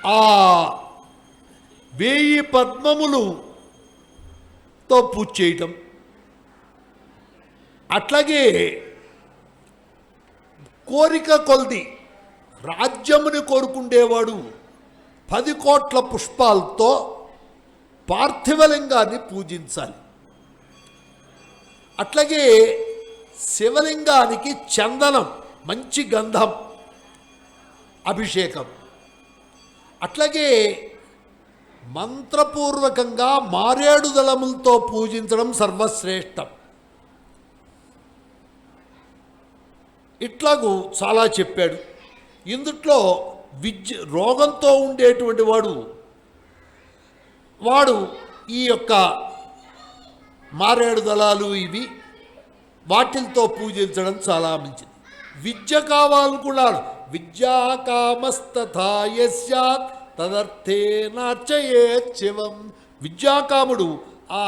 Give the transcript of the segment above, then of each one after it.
ఆ 1000 పద్మములతో పూజ చేయటం, అట్లాగే కోరిక కొలది రాజ్యముని కోరుకుండేవాడు 10 కోట్ల పుష్పాలతో పార్థివలింగాన్ని పూజించాలి. అట్లాగే శివలింగానికి చందనం, మంచి గంధం అభిషేకం, అట్లాగే మంత్రపూర్వకంగా మారేడు దళములతో పూజించడం సర్వశ్రేష్టం. ఇట్లాగూ చాలా చెప్పాడు. ఇందుట్లో రోగంతో ఉండేటువంటి వాడు ఈ యొక్క మారేడు దళాలు ఇవి వాటితో పూజించడం చాలా మంచిది. విద్య కావాలనుకున్నాడు, విద్యాకామస్తథా యస్యాత్ తదర్థేనార్చయేత్ శివం. విద్యాకాముడు ఆ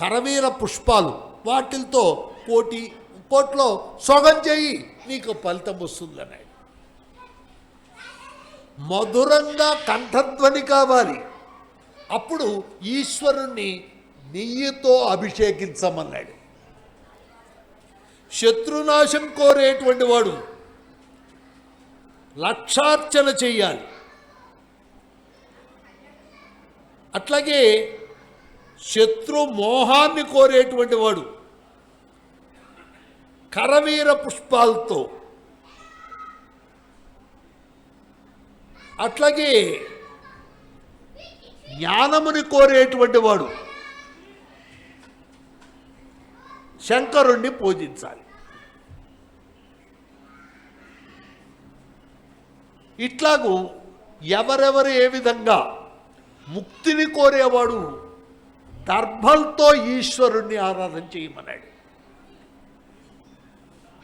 కరవీర పుష్పాలు వాటితో కోట్లో సొగం చేయి, నీకు ఫలితం వస్తుందన్నాడు. మధురంగా కంఠధ్వని కావాలి, అప్పుడు ఈశ్వరుణ్ణి నెయ్యితో అభిషేకించమన్నాడు. శత్రునాశం కోరేటువంటి వాడు లక్షార్చన చెయ్యాలి. అట్లాగే శత్రు మోహాన్ని కోరేటువంటి వాడు కరవీర పుష్పాలతో, అట్లాగే జ్ఞానముని కోరేటువంటి వాడు శంకరుణ్ణి పూజించాలి. ఇట్లాగూ ఎవరెవరు ఏ విధంగా ముక్తిని కోరేవాడు దర్భలతో ఈశ్వరుణ్ణి ఆరాధన చేయమన్నాడు.